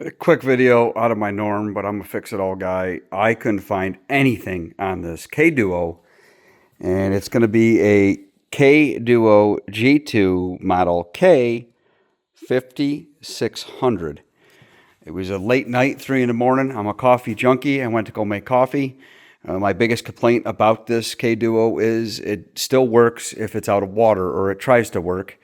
A quick video out of my norm, but I'm a fix-it-all guy. I couldn't find anything on this K-Duo, and it's going to be a K-Duo G2 model K5600. It was a late night, 3 in the morning. I'm a coffee junkie. I went to go make coffee. My biggest complaint about this K-Duo is it still works if it's out of water, or it tries to work.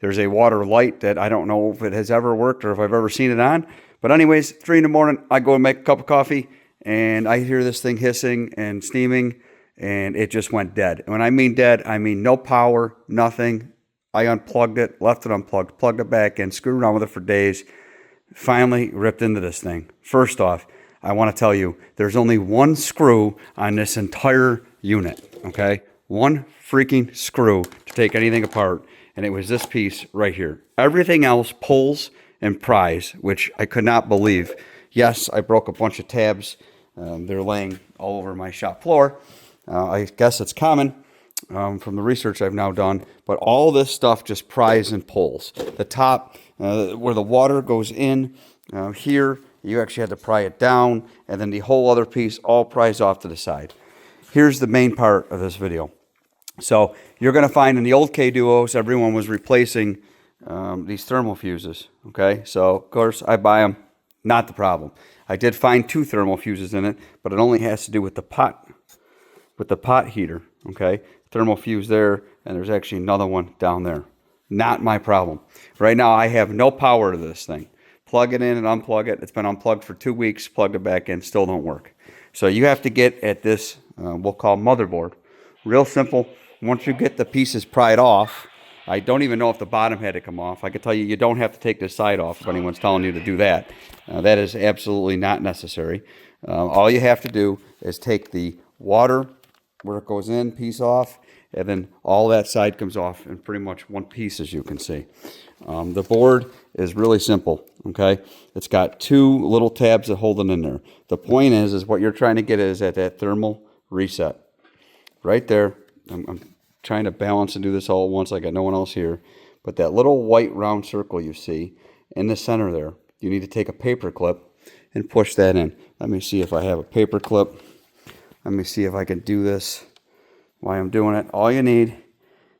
There's a water light that I don't know if it has ever worked or if I've ever seen it on. But anyways, 3 in the morning, I go and make a cup of coffee, and I hear this thing hissing and steaming, and it just went dead. And when I mean dead, I mean no power, nothing. I unplugged it, left it unplugged, plugged it back in, screwed around with it for days. Finally ripped into this thing. First off, I want to tell you, there's only one screw on this entire unit, okay? One freaking screw to take anything apart, and it was this piece right here. Everything else pulls and pries, which I could not believe. Yes, I broke a bunch of tabs. They're laying all over my shop floor. I guess it's common from the research I've now done, but all this stuff just pries and pulls. The top, where the water goes in, here, you actually had to pry it down, and then the whole other piece all pries off to the side. Here's the main part of this video. So you're going to find in the old K-Duos, everyone was replacing these thermal fuses, okay? So, of course, I buy them, not the problem. I did find 2 thermal fuses in it, but it only has to do with the pot heater, okay? Thermal fuse there, and there's actually another one down there. Not my problem. Right now, I have no power to this thing. Plug it in and unplug it. It's been unplugged for 2 weeks, plugged it back in, still don't work. So you have to get at this, we'll call motherboard. Real simple. Once you get the pieces pried off, I don't even know if the bottom had to come off. I can tell you, you don't have to take this side off if anyone's telling you to do that. That is absolutely not necessary. All you have to do is take the water where it goes in, piece off, and then all that side comes off in pretty much one piece, as you can see. The board is really simple, okay? It's got 2 little tabs that hold it in there. The point is what you're trying to get is at that thermal reset. Right there. I'm trying to balance and do this all at once. I got no one else here. But that little white round circle you see in the center there, you need to take a paper clip and push that in. Let me see if I have a paper clip. Let me see if I can do this while I'm doing it. All you need,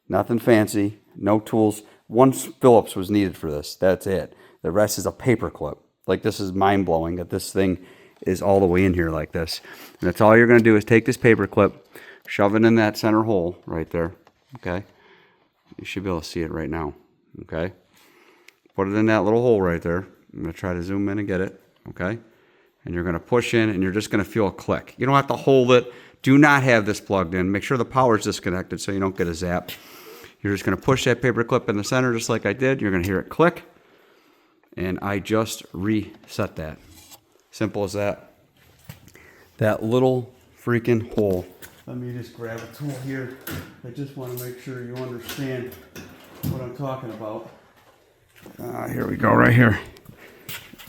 nothing fancy, no tools. 1 Phillips was needed for this. That's it. The rest is a paper clip. Like, this is mind-blowing that this thing is all the way in here like this. And that's all you're going to do is take this paper clip, shove it in that center hole right there, okay? You should be able to see it right now, okay? Put it in that little hole right there. I'm going to try to zoom in and get it, okay? And you're going to push in, and you're just going to feel a click. You don't have to hold it. Do not have this plugged in. Make sure the power is disconnected so you don't get a zap. You're just going to push that paper clip in the center just like I did. You're going to hear it click, and I just reset that. Simple as that. That little freaking hole. Let me just grab a tool here. I just want to make sure you understand what I'm talking about. Here we go, right here.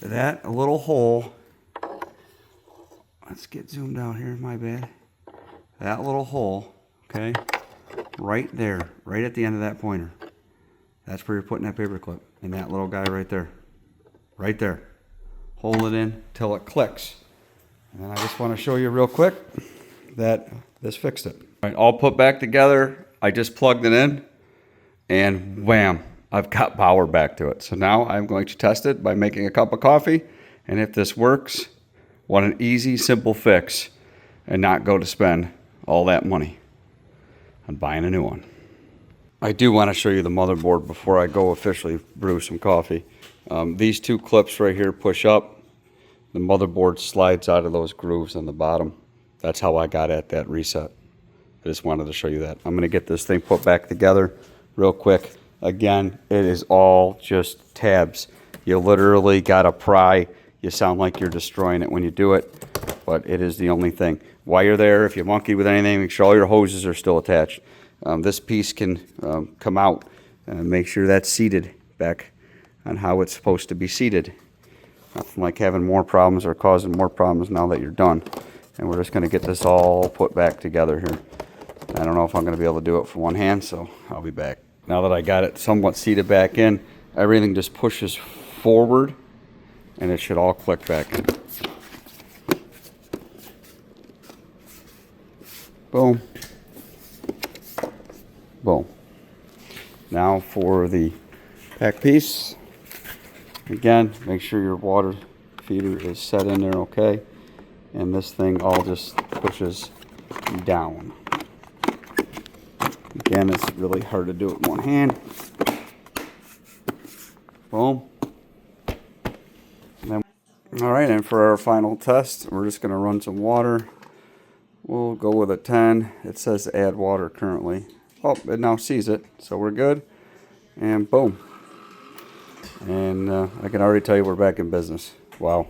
That little hole. Let's get zoomed out here, my bad. That little hole, okay, right there, right at the end of that pointer. That's where you're putting that paper clip. And that little guy right there. Right there. Hold it in till it clicks. And then I just want to show you real quick that this fixed it. All right, all put back together. I just plugged it in, and wham, I've got power back to it. So now I'm going to test it by making a cup of coffee, and if this works, what an easy, simple fix, and not go to spend all that money on buying a new one. I do want to show you the motherboard before I go officially brew some coffee. These 2 clips right here push up. The motherboard slides out of those grooves on the bottom. That's how I got at that reset. I just wanted to show you that. I'm going to get this thing put back together real quick. Again, it is all just tabs. You literally got to pry. You sound like you're destroying it when you do it, but it is the only thing. While you're there, if you monkey with anything, make sure all your hoses are still attached. This piece can come out and make sure that's seated back on how it's supposed to be seated. Nothing like having more problems or causing more problems now that you're done. And we're just going to get this all put back together here. I don't know if I'm going to be able to do it for one hand, so I'll be back. Now that I got it somewhat seated back in, everything just pushes forward and it should all click back in. Boom. Boom. Now for the back piece. Again, make sure your water feeder is set in there okay. And this thing all just pushes down. Again, it's really hard to do it with one hand. Boom. Alright, and for our final test, we're just going to run some water. We'll go with a 10. It says to add water currently. Oh, it now sees it, so we're good. And boom. And I can already tell you we're back in business. Wow.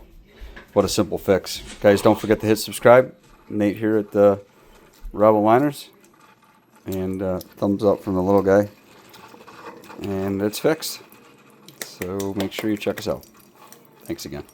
What a simple fix. Guys, don't forget to hit subscribe. Nate here at the Rebel Liners. And thumbs up from the little guy. And it's fixed. So make sure you check us out. Thanks again.